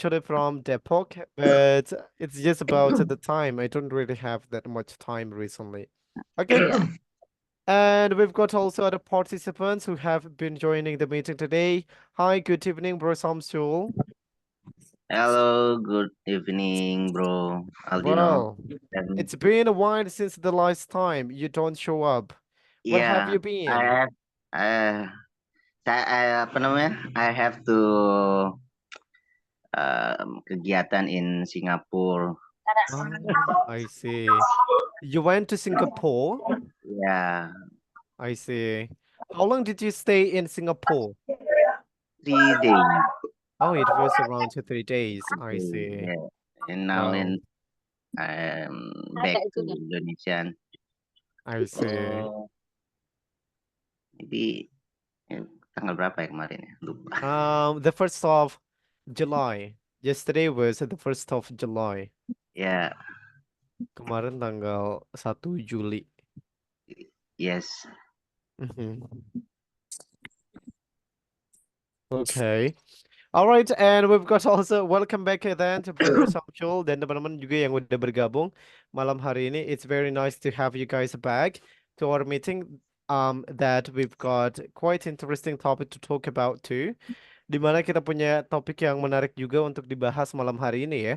actually from Depok, but it's just about the time. I don't really have that much time recently. Okay. Yeah. And we've got also other participants who have been joining the meeting today. Hi, good evening, bro Samsul. Hello, good evening, bro Aldino. Well, Dan it's been a while since the last time you don't show up. Where have yeah, you I been? have apa namanya? I have to kegiatan in Singapore. Oh, I see. You went to Singapore? Yeah, I see. How long did you stay in Singapore? 3 days. Oh, it was around 2 3 days. I see. Yeah, and now Well, then I'm back to Indonesia. I see. Oh, maybe tanggal berapa ya kemarin ya? Lupa. The 1st of July. Yesterday was the 1st of July. Yeah, Kemarin tanggal 1 Juli. yes. Mhm. Okay. Alright, and we've got also welcome back then to Bro Samsul dan teman-teman juga yang udah bergabung malam hari ini. It's very nice to have you guys back to our meeting. That we've got quite interesting topic to talk about too. Dimana kita punya topik yang menarik juga untuk dibahas malam hari ini ya.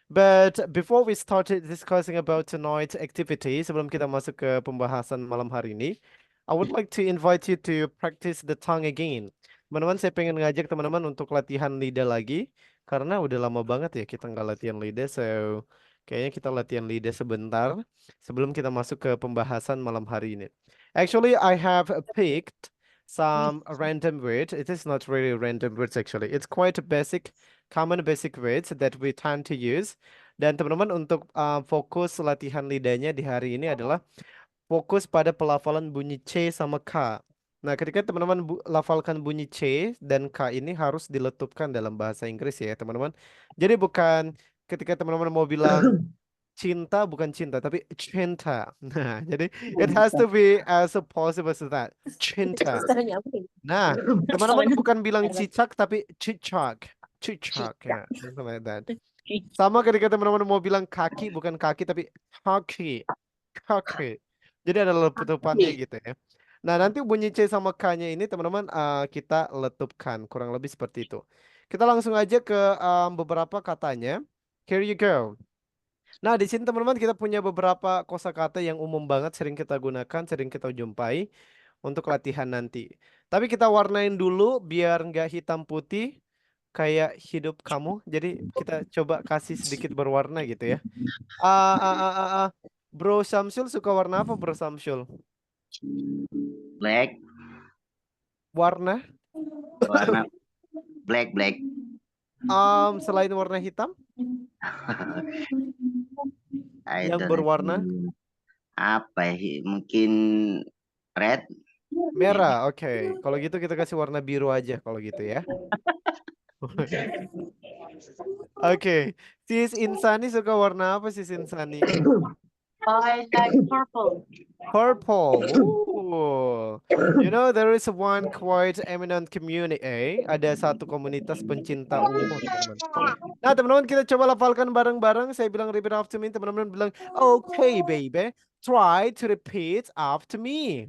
But before we started discussing about tonight's activity, sebelum kita masuk ke pembahasan malam hari ini, I would like to invite you to practice the tongue again. Teman-teman, saya pengen ngajak teman-teman untuk latihan lidah lagi, karena udah lama banget ya kita nggak latihan lidah, so kayaknya kita latihan lidah sebentar sebelum kita masuk ke pembahasan malam hari ini. Actually, I have picked some random words. It is not really random words actually. It's quite basic, common basic words that we tend to use. Dan teman-teman untuk fokus latihan lidahnya di hari ini adalah fokus pada pelafalan bunyi C sama K. Nah, ketika teman-teman lafalkan bunyi C dan K ini harus diletupkan dalam bahasa Inggris ya, teman-teman. Jadi bukan ketika teman-teman mau bilang cinta bukan cinta tapi cinta. Nah, jadi it has to be as possible as that. Cinta. Nah, teman-teman bukan bilang cicak tapi cicak. Cicak ya, something like that. Sama ketika teman-teman mau bilang kaki bukan kaki tapi kaki. Kaki. Jadi ada letupannya gitu ya. Nah, nanti bunyi C sama K-nya ini teman-teman kita letupkan kurang lebih seperti itu. Kita langsung aja ke beberapa katanya. Here you go. Nah, di sini teman-teman kita punya beberapa kosakata yang umum banget sering kita gunakan, sering kita jumpai untuk latihan nanti. Tapi kita warnain dulu biar nggak hitam putih kayak hidup kamu. Jadi kita coba kasih sedikit berwarna gitu ya. Ah, ah, ah, ah, ah. Bro Samsul suka warna apa Bro Samsul? Black, Warna? warna black. Selain warna hitam I yang don't berwarna know. Apa ya? Mungkin red. merah. Oke, kalau gitu kita kasih warna biru aja kalau gitu ya. Oke, Sis Insani suka warna apa Sis Insani? I like purple. Purple. Ooh. You know there is one quite eminent community. Ada satu komunitas pencinta ungu, teman-teman. Nah, teman-teman kita coba lafalkan bareng-bareng. Saya bilang repeat after me, teman-teman bilang, "Okay, baby. Try to repeat after me."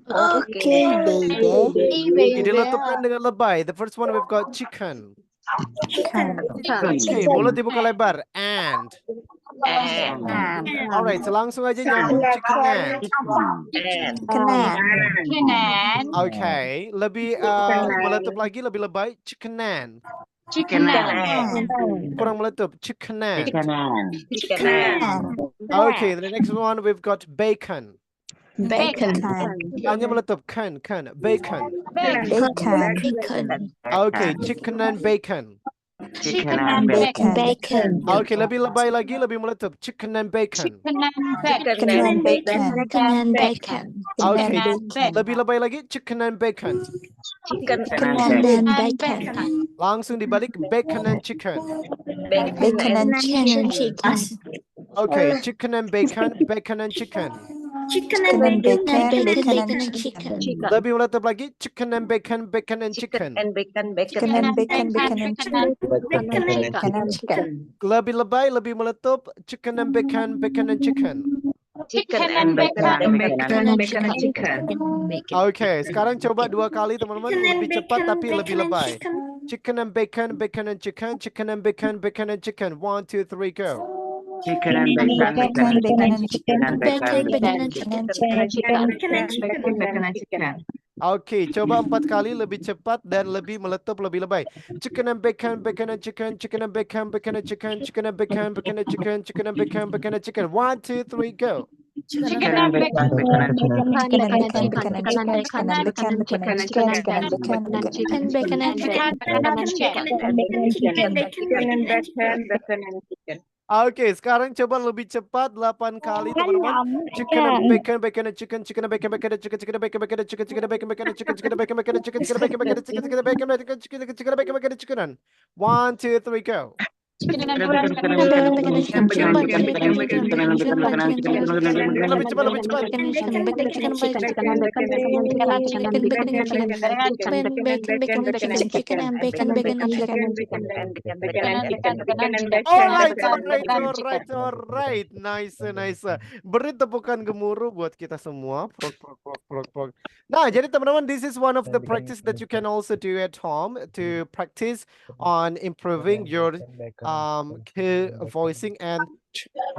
Okay, baby. Diletupkan dengan lebay. The first one we've got chicken. Okay, mulut dibuka lebar. And. Alright, so langsung aja nyambung chicken and. Chicken. Okay, lebih meletup lagi, lebih lebay. Chicken and. Chicken. Kurang meletup. Chicken and. Chicken. Okay, the next one we've got bacon. Bacon. Hanya meletup. Can. Bacon. Okay, chicken and bacon. Chicken and bacon. Okay, lebih lebay lagi, lebih meletup. Chicken and bacon. Okay, lebih lebay lagi. Chicken and bacon. Langsung dibalik. Bacon and chicken. Okay, chicken and bacon. Bacon and chicken. Chicken and bacon, bacon and chicken. Lebih meletup lagi, chicken and bacon, bacon and chicken. Chicken and bacon, bacon and chicken. Bacon and chicken. Lebih lebay, lebih meletup, chicken and bacon, bacon and chicken. Chicken and bacon, Bacon and chicken. Oke, sekarang coba 2 kali teman-teman, lebih cepat tapi lebih lebay. Chicken and bacon, bacon and chicken, chicken and bacon, bacon and chicken. 1, 2, 3, go. Chicken and bacon, Bacon and chicken. bacon Bacon and chicken. Oke, coba 4 kali lebih cepat dan lebih meletup, lebih lebay. Chicken and bacon, bacon and chicken, chicken and bacon, bacon and chicken, chicken and bacon, bacon and chicken, chicken and bacon, bacon and chicken. 1, 2, 3, go. Chicken and bacon, bacon and chicken. Chicken and bacon, bacon and chicken, chicken and bacon, bacon and chicken, chicken and bacon, bacon and bacon and chicken, Bacon and chicken. Oke, sekarang coba lebih cepat 8 kali teman-teman. Chicken and bacon, bacon and chicken, chicken and bacon, bacon and chicken, chicken and bacon, bacon and chicken, chicken and bacon, bacon and chicken, chicken and bacon, bacon and chicken, chicken and bacon, bacon and chicken, chicken and bacon, bacon and chicken, chicken and bacon, bacon and chicken. 1, 2, 3, go. Chicken and bacon, bacon and chicken, chicken and bacon, bacon and chicken, chicken and bacon, bacon and chicken, Lebih cepat, lebih cepat. bacon and chicken, bacon and chicken, bacon and bacon, bacon and chicken, bacon and chicken, bacon, bacon and chicken, and bacon, bacon and chicken. Alright. Nice. Beri tepukan gemuruh buat kita semua. Prok. Nah, jadi teman-teman, this is one of the practice that you can also do at home to practice on improving your voicing and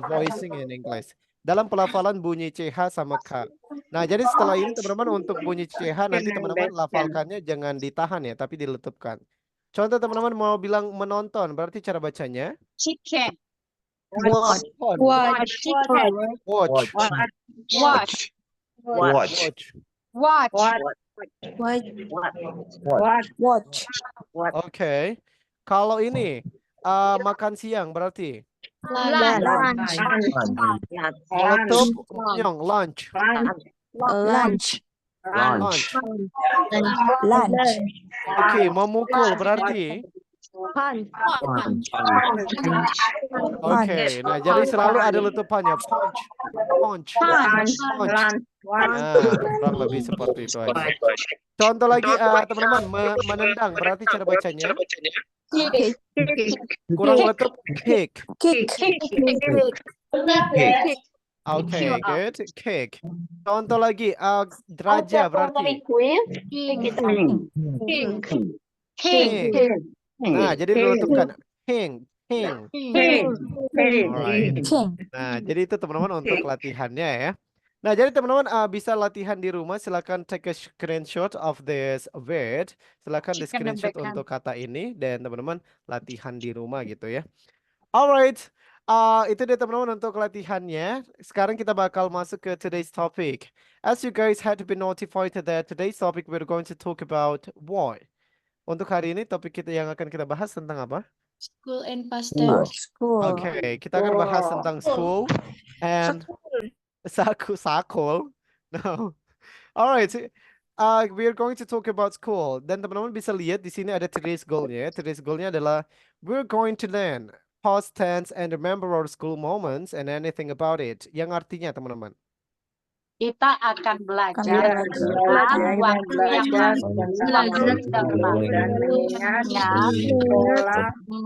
voicing in English. Dalam pelafalan bunyi CH sama K. Nah, jadi setelah ini teman-teman untuk bunyi CH nanti teman-teman lafalkannya jangan ditahan ya, tapi diletupkan. Contoh teman-teman mau bilang menonton, berarti cara bacanya Chicken. watch. Oke. Kalau ini makan siang berarti meletup nyong lunch. Oke, memukul berarti oke. Nah, jadi selalu ada letupannya punch. Nah, kurang lebih seperti itu aja. Contoh lagi teman-teman menendang berarti cara bacanya kurang letup kick. Oke, good. Kick. Contoh lagi deraja berarti king. Nah, jadi diletupkan king. Alright. Nah, jadi itu teman-teman untuk latihannya ya. Nah, jadi teman-teman bisa latihan di rumah. Silakan take a screenshot of this word. Silakan di screenshot untuk kata ini dan teman-teman latihan di rumah gitu ya. Alright. Itu dia teman-teman untuk latihannya. Sekarang kita bakal masuk ke today's topic. As you guys had been notified that today's topic we're going to talk about why. Untuk hari ini topik kita yang akan kita bahas tentang apa? School and past tense. Oke, kita akan bahas tentang school and sakul. No. Alright. We are going to talk about school. Dan teman-teman bisa lihat di sini ada today's goal-nya. Today's goal-nya adalah we're going to learn past tense and remember our school moments and anything about it. Yang artinya teman-teman, kita akan belajar tentang waktu yang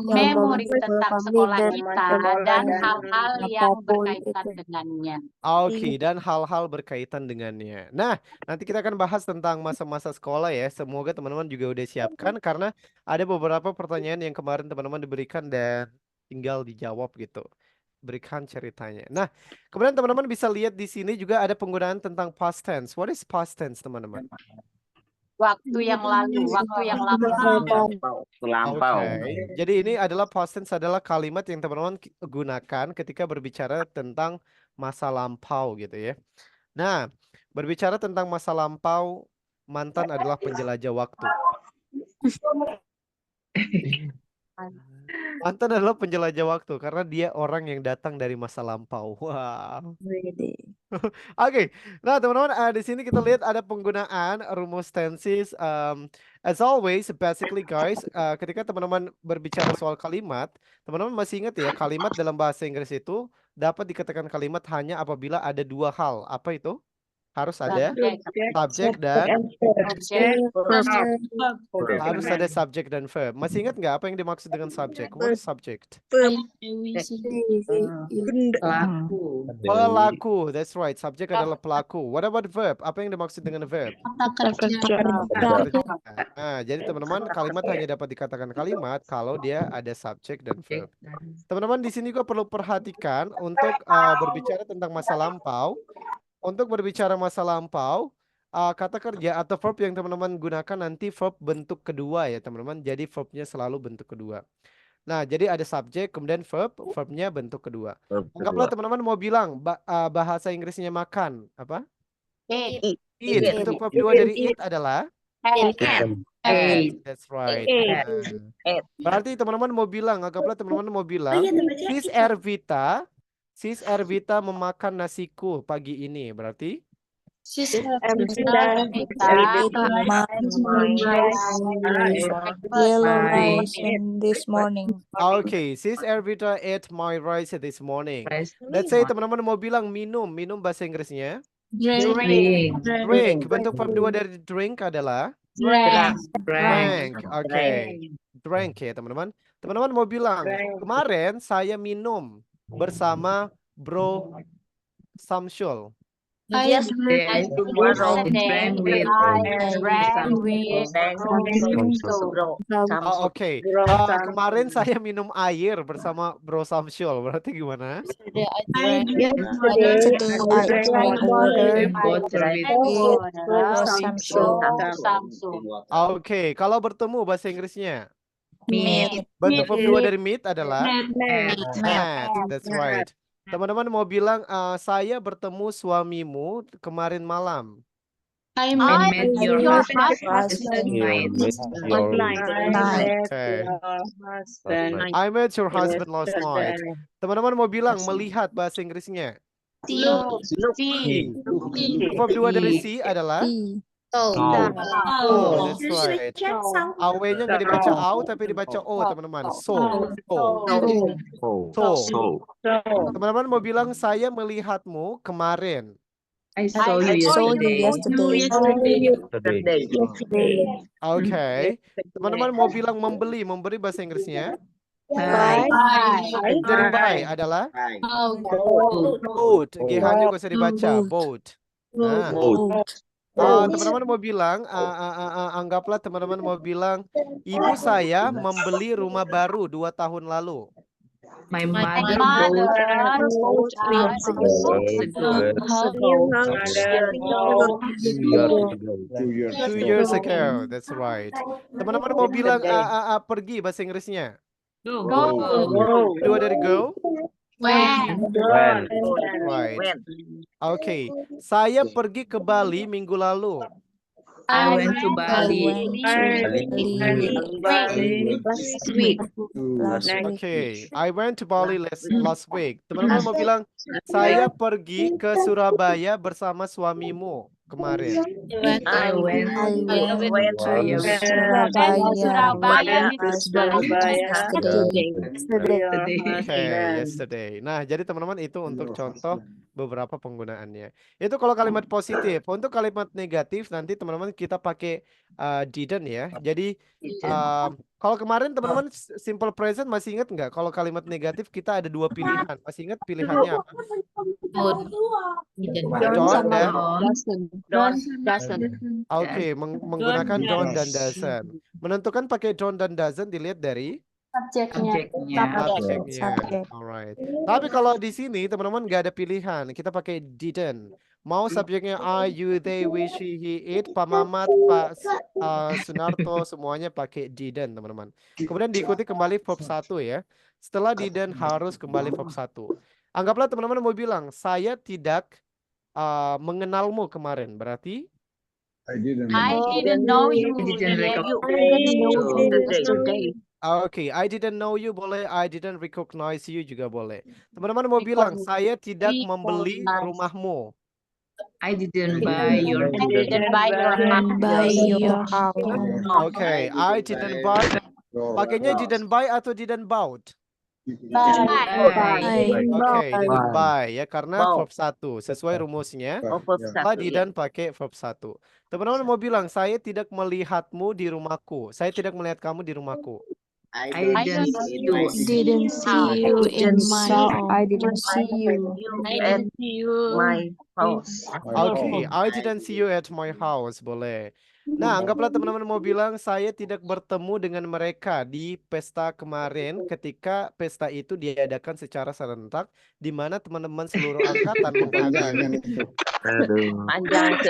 memori tentang sekolah kita dan hal-hal yang berkaitan dengannya. Oke, dan hal-hal berkaitan dengannya. Nah, nanti kita akan bahas tentang masa-masa sekolah ya. Semoga teman-teman juga udah siapkan karena ada beberapa pertanyaan yang kemarin teman-teman diberikan dan tinggal dijawab gitu. Berikan ceritanya. Nah, kemudian teman-teman bisa lihat di sini juga ada penggunaan tentang past tense. What is past tense, teman-teman? Waktu yang lalu, waktu yang lampau. Oke. Jadi ini adalah past tense adalah kalimat yang teman-teman gunakan ketika berbicara tentang masa lampau gitu ya. Nah, berbicara tentang masa lampau, mantan adalah penjelajah waktu. Mantan adalah penjelajah waktu karena dia orang yang datang dari masa lampau. Wow. Oke. Nah, teman-teman, di sini kita lihat ada penggunaan rumus tenses. As always, basically guys, ketika teman-teman berbicara soal kalimat, teman-teman masih ingat ya, kalimat dalam bahasa Inggris itu dapat dikatakan kalimat hanya apabila ada dua hal. Apa itu? Harus ada Subjek, subjek dan objek, harus ada subjek dan verb. Masih ingat nggak apa yang dimaksud dengan subjek? What is subject? Pelaku. Pelaku, that's right. Subjek adalah pelaku. What about verb? Apa yang dimaksud dengan verb? Kata kerja. Nah, jadi teman-teman, kalimat hanya dapat dikatakan kalimat kalau dia ada subjek dan verb. Teman-teman di sini juga perlu perhatikan untuk berbicara tentang masa lampau. Untuk berbicara masa lampau, kata kerja atau verb yang teman-teman gunakan nanti verb bentuk kedua ya teman-teman. Jadi verbnya selalu bentuk kedua. Nah, jadi ada subjek, kemudian verb, verbnya bentuk kedua. Anggaplah teman-teman mau bilang bahasa Inggrisnya makan, apa? eat, Eat. Bentuk verb dua dari eat adalah eat. That's right. Berarti teman-teman mau bilang, anggaplah teman-teman mau bilang, Sis Ervita memakan nasiku pagi ini. Berarti? Yellow rice this morning. Okay, Sis Ervita ate my rice this morning. Let's say teman-teman mau bilang minum. Minum bahasa Inggrisnya? Drink. Bentuk verb dua dari drink adalah? Drank. Okay. Drank ya teman-teman. Teman-teman mau bilang, kemarin saya minum bersama Bro Samsul. Yesterday I drank with Oke. Kemarin saya minum air bersama Bro Samsul. Berarti gimana? Yesterday I drank water with Samsung. Oke, kalau bertemu bahasa Inggrisnya? Meet. Bentuk verb dua dari meet adalah? Met. That's right. Teman-teman mau bilang, saya bertemu suamimu kemarin malam. I met your husband I met your husband last night. Teman-teman mau bilang melihat bahasa Inggrisnya? see. Verb dua dari see adalah? Oh, that's right. Aw-nya nggak dibaca aw tapi dibaca o teman-teman. So. Teman-teman mau bilang saya melihatmu kemarin. I saw you yesterday. Oke. Teman-teman mau bilang membeli bahasa Inggrisnya? Buy. Dari buy adalah? Boat. GH-nya nggak usah dibaca. Boat. Nah. Teman-teman mau bilang, anggaplah teman-teman mau bilang, ibu saya membeli rumah baru 2 tahun lalu. My mother bought 2 years ago. That's right. Teman-teman mau bilang pergi bahasa Inggrisnya? Go. Dua dari go? When. Right. Oke. Saya pergi ke Bali minggu lalu. I went to Bali last week. Oke. I went to Bali last week. Teman-teman mau bilang, saya pergi ke Surabaya bersama suamimu kemarin. I went Surabaya yesterday. Nah, jadi teman-teman itu untuk contoh beberapa penggunaannya. Itu kalau kalimat positif. Untuk kalimat negatif nanti teman-teman kita pakai didn't ya. Jadi kalau kemarin teman-teman simple present masih ingat nggak? Kalau kalimat negatif kita ada 2 pilihan. Masih ingat pilihannya apa? Oke, menggunakan don't dan doesn't. Menentukan pakai don't dan doesn't dilihat dari subjeknya. Alright. Tapi kalau di sini teman-teman nggak ada pilihan, kita pakai didn't. Mau subjeknya I, you, they, we, she, he, it, Pak Mamat, Pak Sunarto, semuanya pakai didn't teman-teman. Kemudian diikuti kembali verb 1 ya. Setelah didn't harus kembali verb 1. Anggaplah teman-teman mau bilang, saya tidak mengenalmu kemarin. Berarti? I didn't know you yesterday. Oke, I didn't know you boleh, I didn't recognize you juga boleh. Teman-teman mau bilang, saya tidak membeli rumahmu. I didn't buy your Oke, I didn't buy. Pakainya didn't buy atau didn't bought? Bye. Oke, Bye. dengan bye ya karena Bow. verb 1 sesuai rumusnya. Oh, verb Tadi 1 ya. dan pakai verb 1. Teman-teman mau bilang saya tidak melihatmu di rumahku. Saya tidak melihat kamu di rumahku. I I didn't don't see you Didn't see you in my I home. didn't see you. at my house. Oke, I didn't see you at my house. Boleh. Nah, anggaplah teman-teman mau bilang saya tidak bertemu dengan mereka di pesta kemarin ketika pesta itu diadakan secara serentak di mana teman-teman seluruh angkatan menghadiri. Aduh. Panjang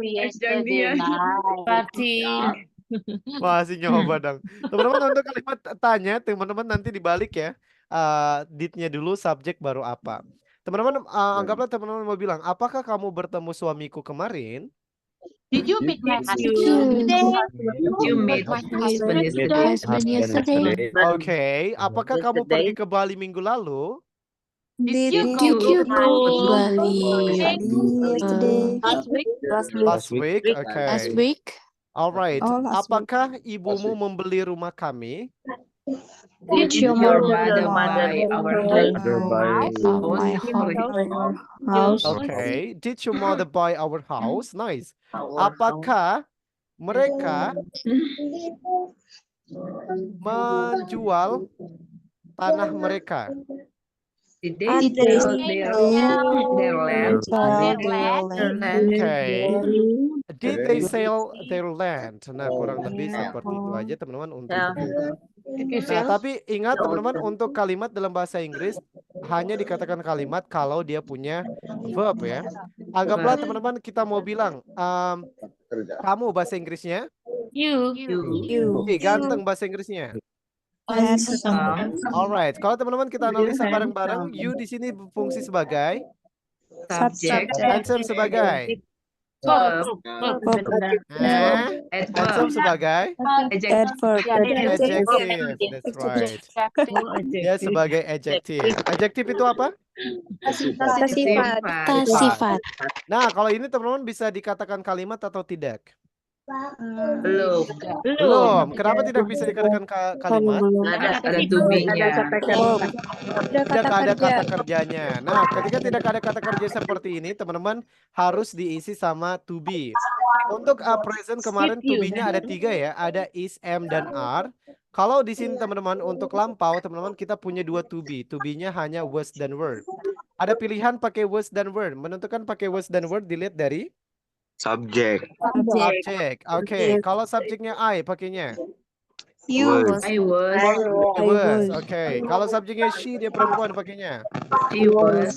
Yesterday night. Berarti Masih nyoba dong. Teman-teman untuk kalimat tanya, teman-teman nanti dibalik ya. Did-nya dulu, subjek baru apa. Teman-teman, anggaplah teman-teman mau bilang, apakah kamu bertemu suamiku kemarin? Did you meet my husband you today? You meet my husband husband yesterday. Oke, apakah kamu pergi ke Bali minggu lalu? Did you Did go you to Bali go Bali Yesterday. Last week, oke. last week? Alright, Oh, last week. apakah ibumu membeli rumah kami? Did your mother buy our My house. Oke, did your mother buy our house? Nice. Apakah mereka menjual tanah mereka? Did they sell their land? Oke. Did they sell their land? Nah, kurang lebih seperti itu aja teman-teman untuk Nah, tapi ingat teman-teman untuk kalimat dalam bahasa Inggris hanya dikatakan kalimat kalau dia punya verb ya. Anggaplah teman-teman kita mau bilang kamu bahasa Inggrisnya You. ganteng bahasa Inggrisnya. Alright, kalau teman-teman kita analisa bareng-bareng, you di sini berfungsi sebagai Subject. handsome sebagai handsome sebagai Adverb. adjective. That's right. Dia sebagai adjective. Adjective itu apa? Sifat. Nah, kalau ini teman-teman bisa dikatakan kalimat atau tidak? Belum. Kenapa tidak bisa dikatakan kalimat? Ada to-be-nya. Tidak ada kata kerjanya. Nah, ketika tidak ada kata kerja seperti ini, teman-teman harus diisi sama to be. Untuk present kemarin to be-nya ada 3 ya, ada is, am, dan are. Kalau di sini teman-teman untuk lampau, teman-teman kita punya 2 to be. To be-nya hanya was dan were. Ada pilihan pakai was dan were. Menentukan pakai was dan were dilihat dari Subjek. Oke, kalau subjeknya I pakainya Was. I was. Oke, kalau subjeknya she dia perempuan pakainya. She was.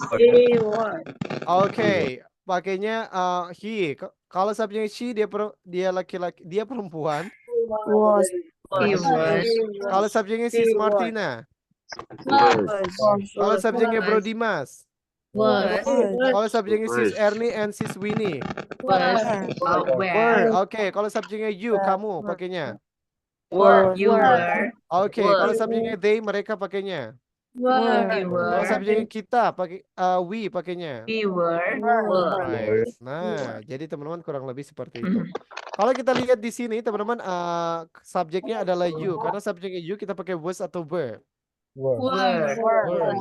Oke, pakainya he. Kalau subjeknya she dia laki-laki, dia perempuan. He was. Kalau subjeknya sis Martina. Kalau subjeknya Bro Dimas. Kalau subjeknya sis Ernie and sis Winnie. Were. Oke, kalau subjeknya you kamu pakainya. You were. Oke, kalau subjeknya they mereka pakainya. Kalau subjeknya kita pakai we pakainya. We were. Right. Nah, jadi teman-teman kurang lebih seperti itu. Kalau kita lihat di sini teman-teman subjeknya adalah you karena subjeknya you kita pakai was atau were. Were,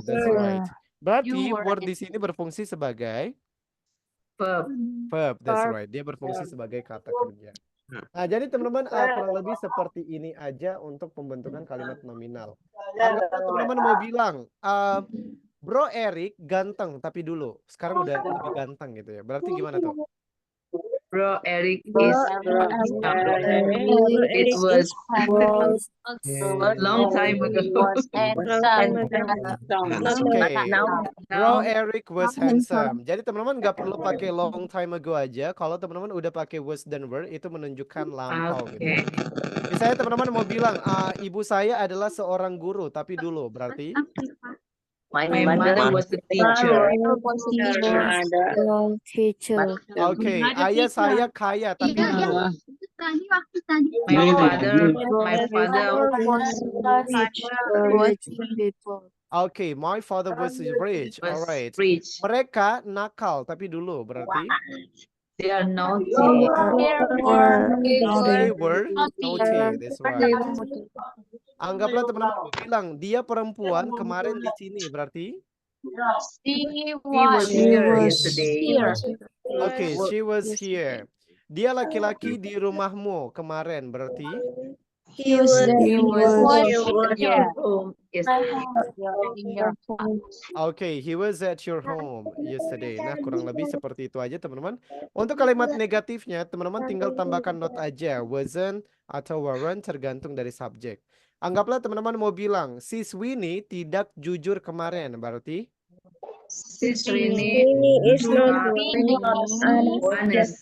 that's right. Berarti were di sini berfungsi sebagai verb, that's right. Dia berfungsi sebagai kata kerja. Nah, jadi teman-teman kurang lebih seperti ini aja untuk pembentukan kalimat nominal. Anggaplah teman-teman mau bilang, Bro Eric ganteng tapi dulu. Sekarang udah lebih ganteng gitu ya. Berarti gimana tuh? Bro Eric is. It was long time ago. Oke. Bro Eric was handsome. Jadi teman-teman nggak perlu pakai long time ago aja. Kalau teman-teman udah pakai was dan were itu menunjukkan lampau gitu. Misalnya teman-teman mau bilang ibu saya adalah seorang guru tapi dulu berarti My mother was the teacher. Oke, ayah saya kaya tapi dulu. My father Oke, my father was rich. was Alright. rich. Mereka nakal tapi dulu berarti They are naughty. They were naughty. naughty. That's right. Anggaplah teman-teman mau bilang dia perempuan kemarin di sini, berarti She He was was here was yesterday. here. okay, she was here. Dia laki-laki di rumahmu kemarin, berarti He was He was at your home yesterday. In your house. okay, he was at your home yesterday. Nah, kurang lebih seperti itu aja, teman-teman. Untuk kalimat negatifnya, teman-teman tinggal tambahkan not aja, wasn't atau weren't tergantung dari subjek. Anggaplah teman-teman mau bilang, sis Winnie tidak jujur kemarin, berarti Sis Rini is not honest.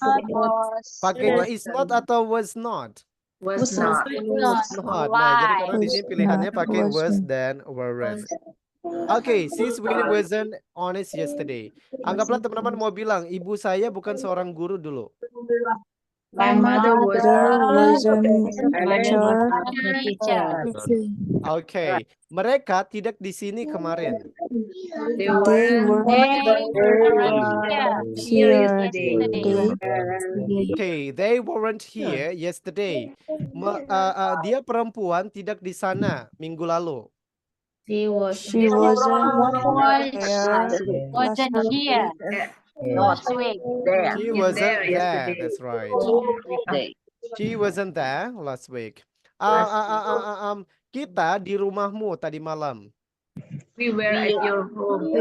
pakainya is not atau was not? Was not. Was not. Nah, jadi karena di sini Was pilihannya not, pakai was wasn't. dan weren't. Oke, sis Winnie wasn't honest yesterday. Anggaplah teman-teman mau bilang, ibu saya bukan seorang guru dulu. My mother was There wasn't Teacher. teacher. Oke, mereka tidak di sini kemarin. they They were were Here here yesterday. Oke, they weren't here yesterday. Dia perempuan tidak di sana minggu lalu. She wasn't Wasn't here last week. She wasn't there there. yesterday. That's right. Weekday. She wasn't there last week. Kita di rumahmu tadi malam. We were at your home.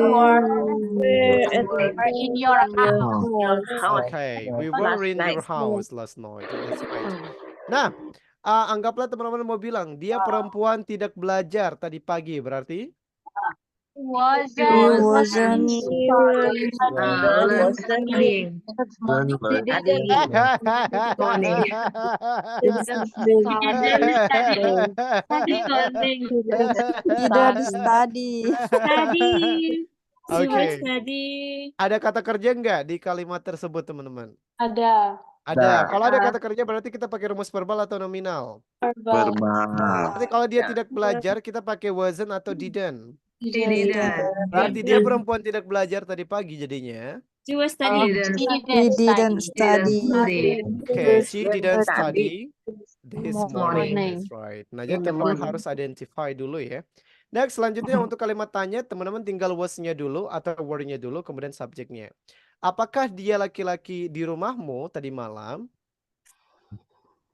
In your house. Okay, we were in your house last night. That's right. Nah, anggaplah teman-teman mau bilang dia perempuan tidak belajar tadi pagi, berarti Wasn't Studying. Tidak study. Oke. Ada kata kerja nggak di kalimat tersebut, teman-teman? Ada. Ada. Kalau ada kata kerja berarti kita pakai rumus verbal atau nominal. Verbal. Berarti kalau dia tidak belajar kita pakai wasn't atau didn't. Didn't. Berarti dia perempuan tidak belajar tadi pagi jadinya. He didn't study. Okay, she didn't study this morning. That's right. Nah, jadi teman-teman harus identify dulu ya. Next, selanjutnya untuk kalimat tanya, teman-teman tinggal was-nya dulu atau were-nya dulu, kemudian subjeknya. Apakah dia laki-laki di rumahmu tadi malam?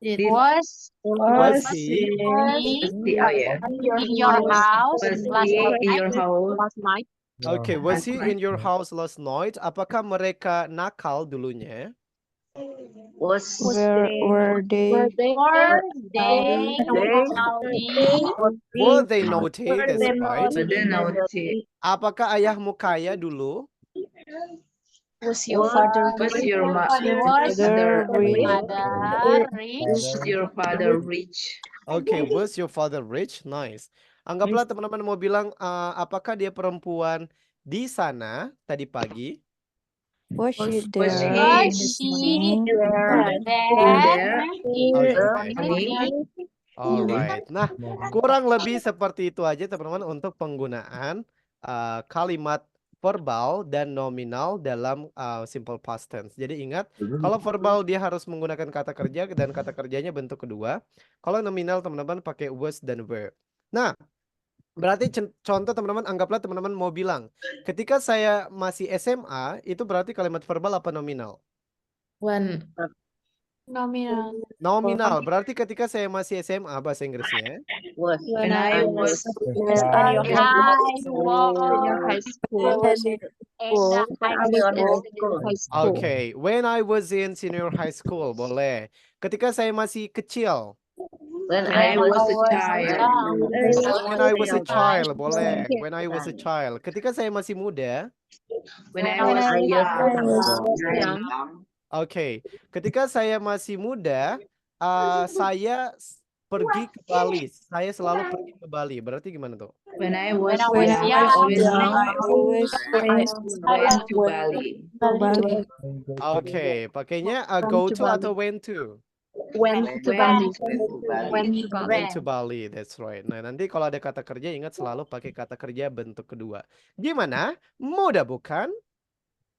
Was he? in your house last night. Okay, was he in your house last night? Apakah mereka nakal dulunya? Were they Were they naughty? That's right. They naughty. Apakah ayahmu kaya dulu? Was your father Was your Father rich? Rich. Was your father rich? Okay, was your father rich? Nice. Anggaplah teman-teman mau bilang, apakah dia perempuan di sana tadi pagi? Was she Was there? Was this she morning? there in Okay. Alright. Nah, kurang lebih seperti itu aja teman-teman untuk penggunaan kalimat verbal dan nominal dalam simple past tense. Jadi ingat, kalau verbal dia harus menggunakan kata kerja dan kata kerjanya bentuk kedua. Kalau nominal teman-teman pakai was dan were. Nah, berarti contoh teman-teman, anggaplah teman-teman mau bilang, ketika saya masih SMA, itu berarti kalimat verbal apa nominal? nominal? Nominal, berarti ketika saya masih SMA bahasa Inggrisnya. When I was Okay, when I was in senior high school, boleh. Ketika saya masih kecil. When I was a child. When I was a child, boleh. When I was a child. Ketika saya masih muda. When I was young. Oke, ketika saya masih muda, saya pergi ke Bali. Saya selalu pergi ke Bali. Berarti gimana tuh? When I was young, went to Bali. Oke, pakainya go to atau went to? Went to Bali. Went to Bali, that's right. Nah, nanti kalau ada kata kerja ingat selalu pakai kata kerja bentuk kedua. Gimana? Mudah bukan?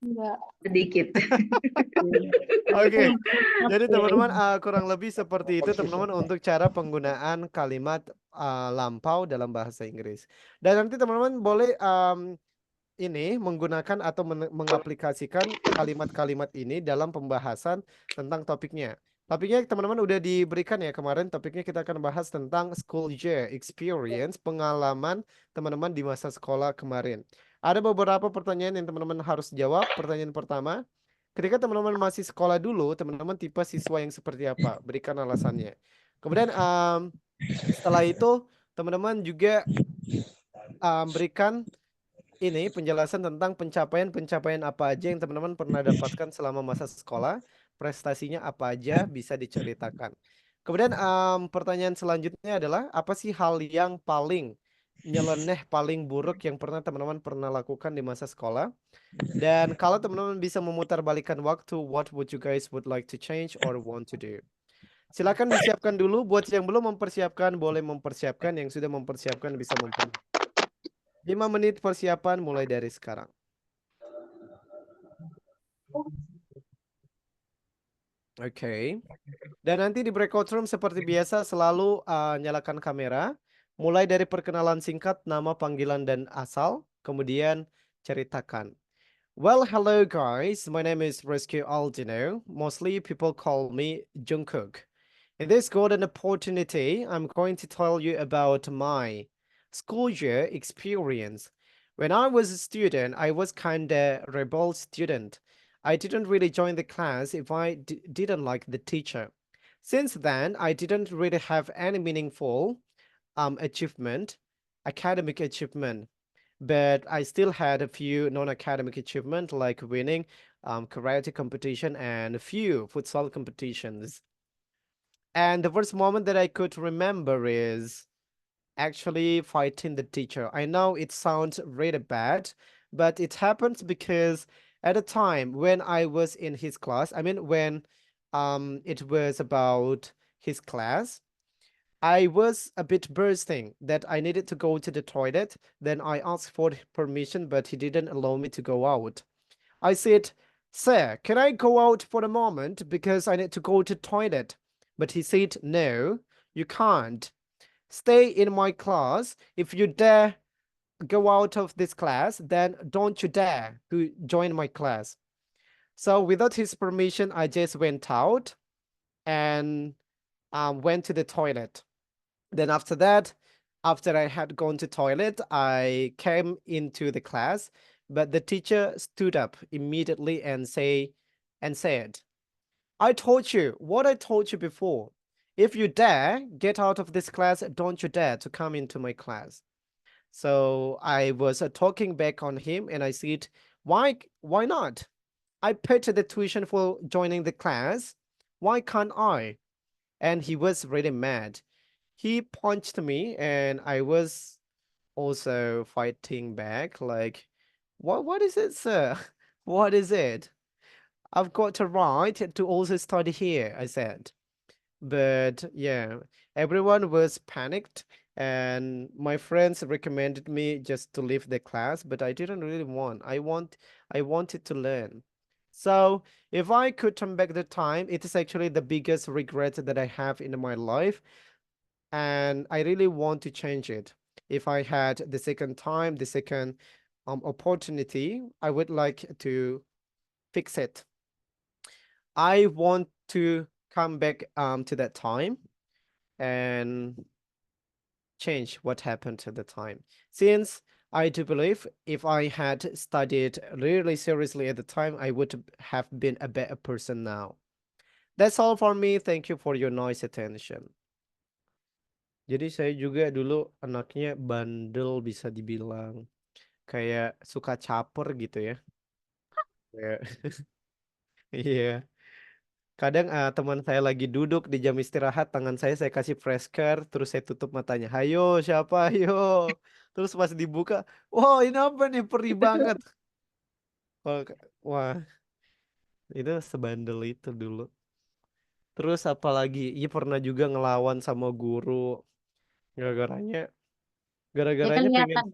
Enggak. Sedikit. Oke, jadi teman-teman kurang lebih seperti itu teman-teman untuk cara penggunaan kalimat lampau dalam bahasa Inggris. Dan nanti teman-teman boleh ini menggunakan atau mengaplikasikan kalimat-kalimat ini dalam pembahasan tentang topiknya. Topiknya teman-teman udah diberikan ya kemarin, topiknya kita akan bahas tentang school year experience, pengalaman teman-teman di masa sekolah kemarin. Ada beberapa pertanyaan yang teman-teman harus jawab. Pertanyaan pertama, ketika teman-teman masih sekolah dulu, teman-teman tipe siswa yang seperti apa? Berikan alasannya. Kemudian setelah itu teman-teman juga berikan ini penjelasan tentang pencapaian apa aja yang teman-teman pernah dapatkan selama masa sekolah, prestasinya apa aja bisa diceritakan. Kemudian pertanyaan selanjutnya adalah apa sih hal yang paling nyeleneh, paling buruk yang teman-teman pernah lakukan di masa sekolah? Dan kalau teman-teman bisa memutarbalikkan waktu, what would you guys would like to change or want to do? Silakan disiapkan dulu. Buat yang belum mempersiapkan, boleh mempersiapkan. Yang sudah mempersiapkan bisa mempersiapkan. 5 menit persiapan mulai dari sekarang. Oke. Dan nanti di breakout room seperti biasa selalu nyalakan kamera. Mulai dari perkenalan singkat, nama, panggilan, dan asal. Kemudian ceritakan. Well, hello guys. My name is Rizky Aldino. Mostly people call me Jungkook. In this golden opportunity, I'm going to tell you about my school year experience. When I was a student, I was kinda rebel student. I didn't really join the class if I didn't like the teacher. Since then, I didn't really have any meaningful academic achievement, but I still had a few non-academic achievement like winning karate competition and a few futsal competitions. And the first moment that I could remember is actually fighting the teacher. I know it sounds really bad, but it happens because at the time when I was in his class, I mean when it was about his class, I was a bit bursting that I needed to go to the toilet. Then I asked for permission, but he didn't allow me to go out. I said, "Sir, can I go out for a moment because I need to go to toilet?" But he said, "No, you can't. Stay in my class. If you dare go out of this class, then don't you dare to join my class." So without his permission, I just went out and went to the toilet. Then after that, after I had gone to toilet, I came into the class, but the teacher stood up immediately and said, "I told you what I told you before. If you dare get out of this class, don't you dare to come into my class." So I was talking back on him and I said, why not? I paid the tuition for joining the class. Why can't I? And he was really mad. He punched me and I was also fighting back like, what is it, sir? What is it? I've got a right to also study here, I said. But yeah, everyone was panicked and my friends recommended me just to leave the class, but I didn't really want. I wanted to learn. So if I could turn back the time, it is actually the biggest regret that I have in my life. And I really want to change it. If I had the second time, the second opportunity, I would like to fix it. I want to come back to that time and change what happened to the time. Since I do believe if I had studied really seriously at the time, I would have been a better person now. That's all for me. Thank you for your nice attention. Jadi saya juga dulu anaknya bandel bisa dibilang. Kayak suka caper gitu ya. Kayak iya. Kadang teman saya lagi duduk di jam istirahat, tangan saya kasih fresker, terus saya tutup matanya. Hayo, siapa? Ayo. Terus pas dibuka, wah ini apa nih? Perih banget. Wah, itu sebandel itu dulu. Terus apalagi, iya pernah juga ngelawan sama guru. Gara-garanya Ya pengen kelihatan.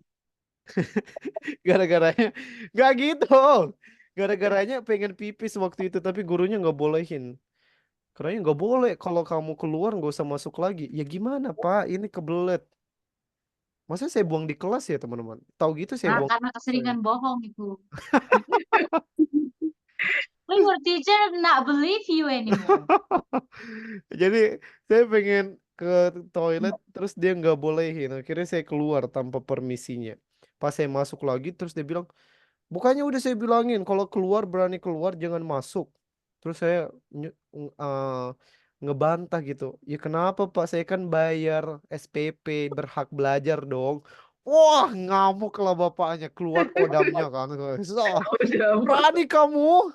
gara-garanya nggak gitu Gara-garanya pengen pipis waktu itu, tapi gurunya nggak bolehin. Karena nggak boleh kalau kamu keluar nggak usah masuk lagi. Ya gimana Pak? Ini kebelet. Masa saya buang di kelas ya teman-teman? Tahu gitu saya buang. Karena keseringan bohong itu. Your teacher not believe you anymore. Jadi saya pengen ke toilet terus dia nggak bolehin. Akhirnya saya keluar tanpa permisinya. Pas saya masuk lagi terus dia bilang, bukannya udah saya bilangin kalau keluar berani keluar jangan masuk. Terus saya ngebantah gitu. Ya kenapa Pak? Saya kan bayar SPP, berhak belajar dong. Wah, ngamuk lah bapaknya, keluar kodamnya kan. So, berani kamu.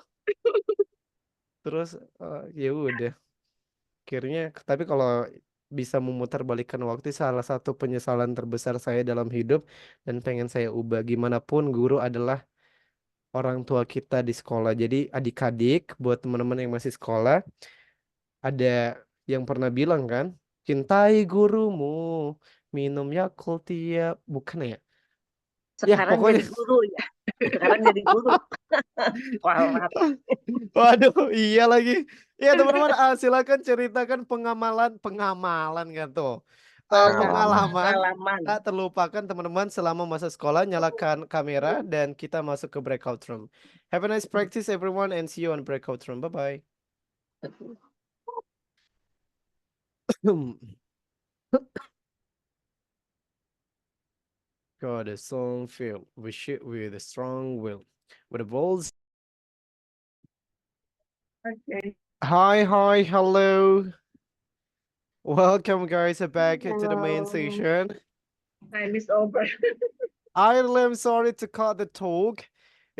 Terus ya udah. Akhirnya, tapi kalau bisa memutarbalikkan waktu, salah satu penyesalan terbesar saya dalam hidup dan pengen saya ubah. Gimana pun guru adalah orang tua kita di sekolah. Jadi adik-adik buat teman-teman yang masih sekolah, ada yang pernah bilang kan, cintai gurumu, minum Yakult tiap, bukan ya? Ya Sekarang pokoknya. jadi guru ya. Sekarang jadi guru. Kualat. Waduh, iya lagi. Ya teman-teman, silakan ceritakan pengamalan kan tuh. Pengalaman tak terlupakan teman-teman selama masa sekolah. Nyalakan kamera dan kita masuk ke breakout room. Have a nice practice everyone and see you on breakout room. Bye-bye. Got a song feel. We shoot with a strong will. With the balls. Okay. Hi, hello. Welcome guys back to the main session. Time is over. I am sorry to cut the talk.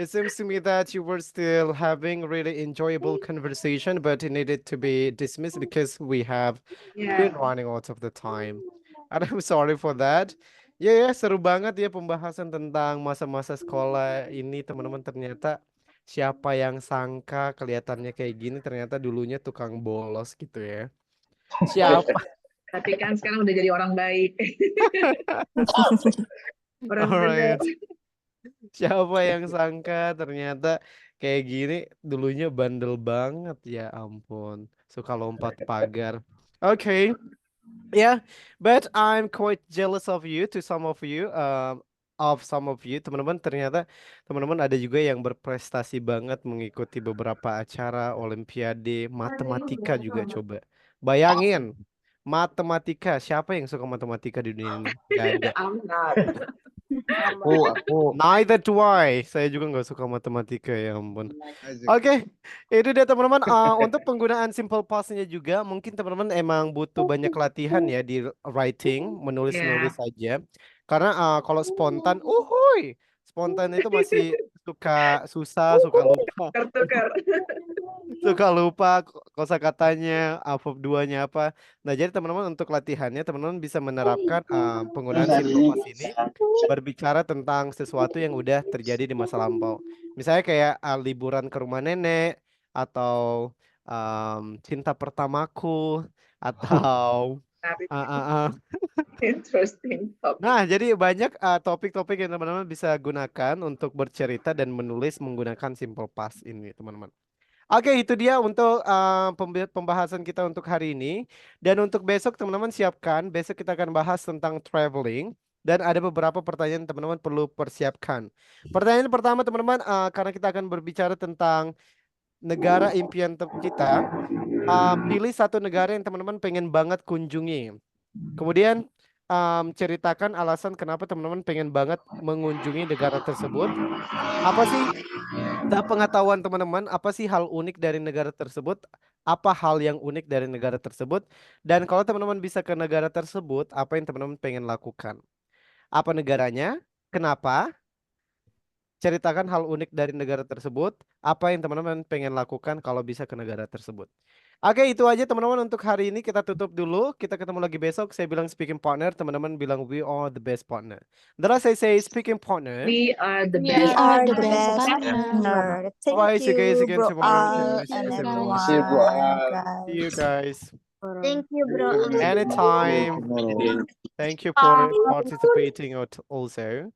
It seems to me that you were still having really enjoyable conversation, but it needed to be dismissed because we have been running out of the time. And I'm sorry for that. Ya, seru banget ya pembahasan tentang masa-masa sekolah ini, teman-teman. Ternyata siapa yang sangka kelihatannya kayak gini, ternyata dulunya tukang bolos gitu ya. Siapa? Tapi kan sekarang udah jadi orang baik. Orang Alright. benar. Siapa yang sangka ternyata kayak gini, dulunya bandel banget, ya ampun, suka lompat pagar. Okay, yeah, but I'm quite jealous of you, to some of you, teman-teman. Ternyata teman-teman ada juga yang berprestasi banget mengikuti beberapa acara olimpiade matematika juga. Coba bayangin, matematika, siapa yang suka matematika di dunia ini? Gak ada. I'm not. Aku. Neither do I. Saya juga nggak suka matematika, ya ampun. Oke, itu dia teman-teman. Untuk penggunaan simple past-nya juga, mungkin teman-teman emang butuh banyak latihan ya di writing, menulis-nulis saja. Karena kalau spontan, spontan itu masih susah, suka lupa. Suka lupa kosakatanya, verb 2-nya apa. Nah, jadi teman-teman untuk latihannya, teman-teman bisa menerapkan penggunaan simple past ini berbicara tentang sesuatu yang udah terjadi di masa lampau. Misalnya kayak liburan ke rumah nenek, atau cinta pertamaku, atau Interesting topic. Nah, jadi banyak topik-topik yang teman-teman bisa gunakan untuk bercerita dan menulis menggunakan simple past ini, teman-teman. Oke, itu dia untuk pembahasan kita untuk hari ini. Dan untuk besok, teman-teman siapkan. Besok kita akan bahas tentang traveling. Dan ada beberapa pertanyaan teman-teman perlu persiapkan. Pertanyaan pertama, teman-teman, karena kita akan berbicara tentang negara impian kita. Pilih satu negara yang teman-teman pengen banget kunjungi. Kemudian ceritakan alasan kenapa teman-teman pengen banget mengunjungi negara tersebut. Apa sih pengetahuan teman-teman? Apa sih hal unik dari negara tersebut? Apa hal yang unik dari negara tersebut? Dan kalau teman-teman bisa ke negara tersebut, apa yang teman-teman pengen lakukan? Apa negaranya? Kenapa? Ceritakan hal unik dari negara tersebut. Apa yang teman-teman pengen lakukan kalau bisa ke negara tersebut? Oke, itu aja teman-teman untuk hari ini. Kita tutup dulu. Kita ketemu lagi besok. Saya bilang speaking partner, teman-teman bilang we are the best partner. Then I say speaking partner. We are the We best. are the best partner. Thank you guys you, again, bro everyone. Al See and you everyone. See you, bro Al. See you guys. Thank you, bro. Anytime. Thank you for participating also.